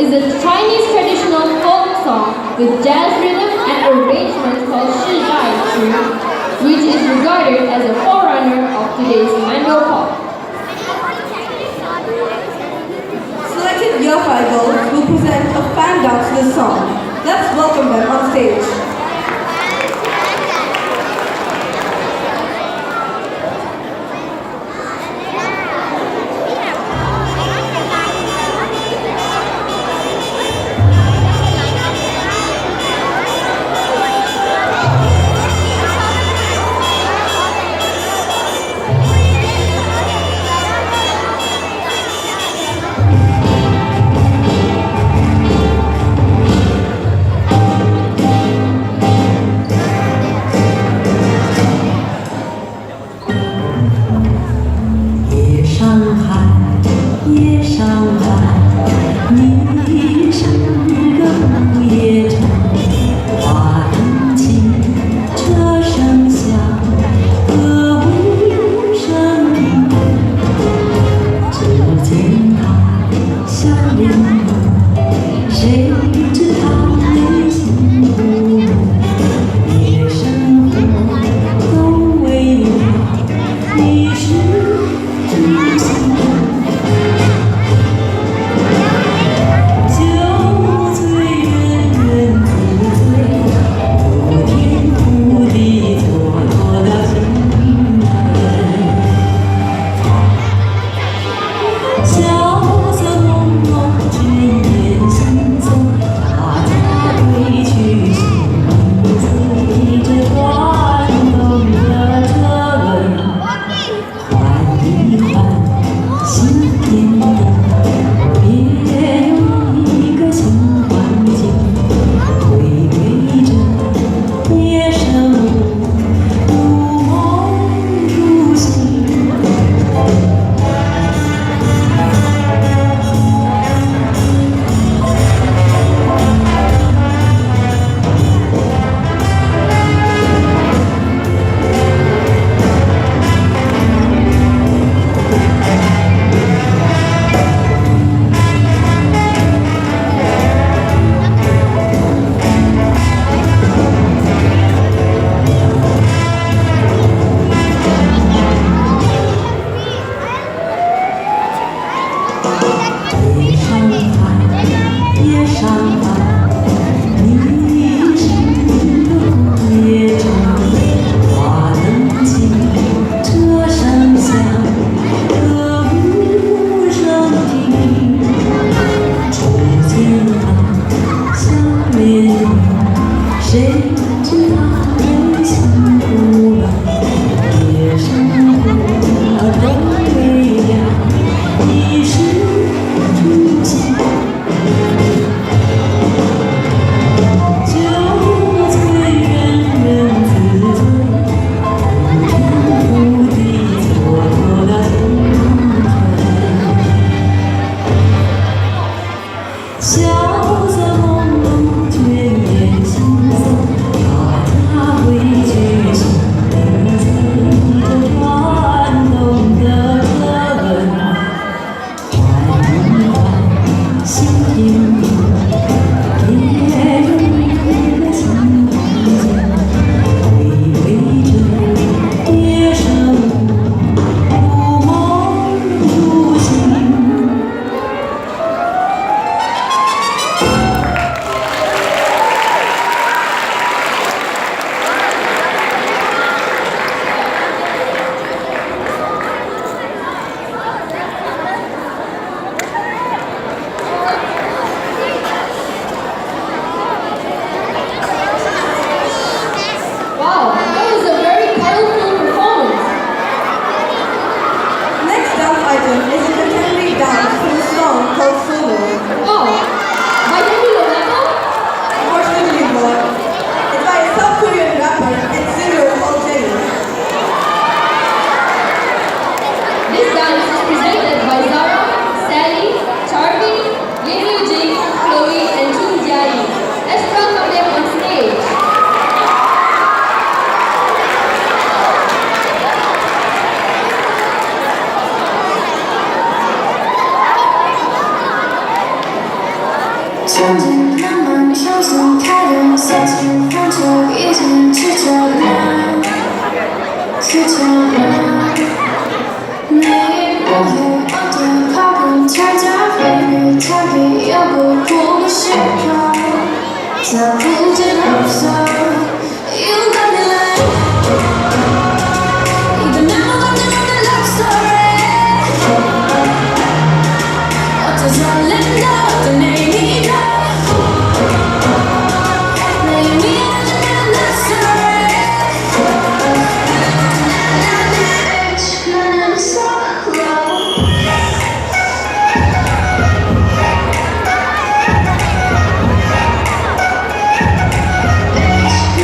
Is a Chinese traditional folk song with jazz rhythm and arrangements called Shanghai, which is regarded as a forerunner of today's Mando pop. Selected young idols will present a fan dance to the song. Let's welcome them on stage. 매일 뭐해 어떡하고 찾아해 자기여고 보고 싶어 다 부질없어 You got me like 이건 아무것도 없는 love story 어떤 설렘도 어떤 의미도 매일 미안하는 love story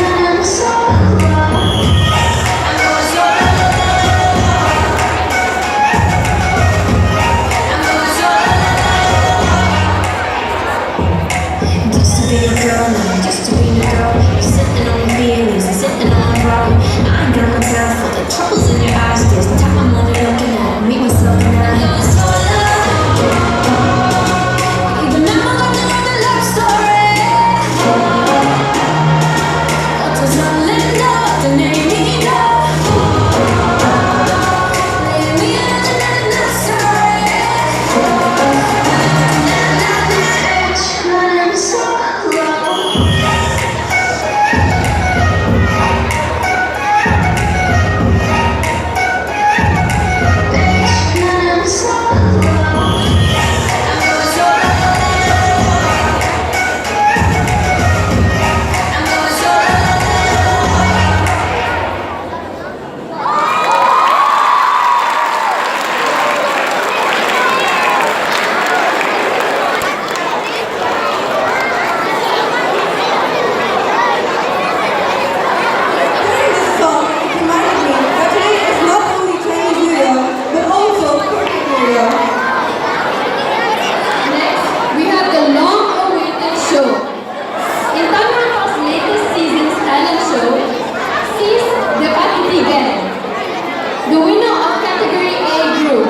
나는 solo 나는 solo Just to be a girl, no, just to be a girl. You're sitting on your feelings, you're sitting on my road. I ain't got no time for the troubles in your eyes. This time I'm only looking at me, myself, and I know it's all love. Even now I'm working on a love story. 어떤 설렘도 어떤 의미도 매일 미안하는 love story. 나는 solo. 나는 During this song, it reminded me that today is not only Chinese New Year, but also Korean New Year. Next, we have the long-awaited show. In Tanarata's latest season's talent show, sees the AKSHAINIE. The winner of category A group.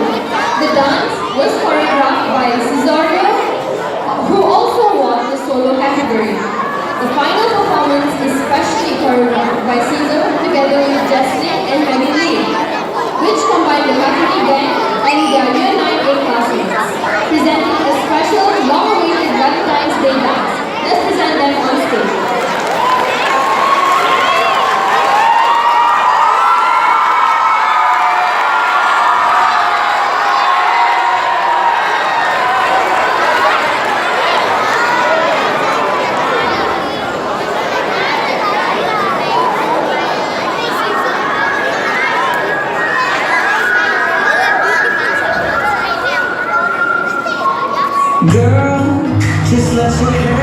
The dance was choreographed by Cesario, who also won the solo category. The final performance is specially choreographed by Caesar together with Jesslyn and MEDLEY, which combined the AKSHAINIE gang and their Year 9A classmates, presenting a special long-awaited Valentine's Day dance. Let's present them on stage. Girl, just let your hair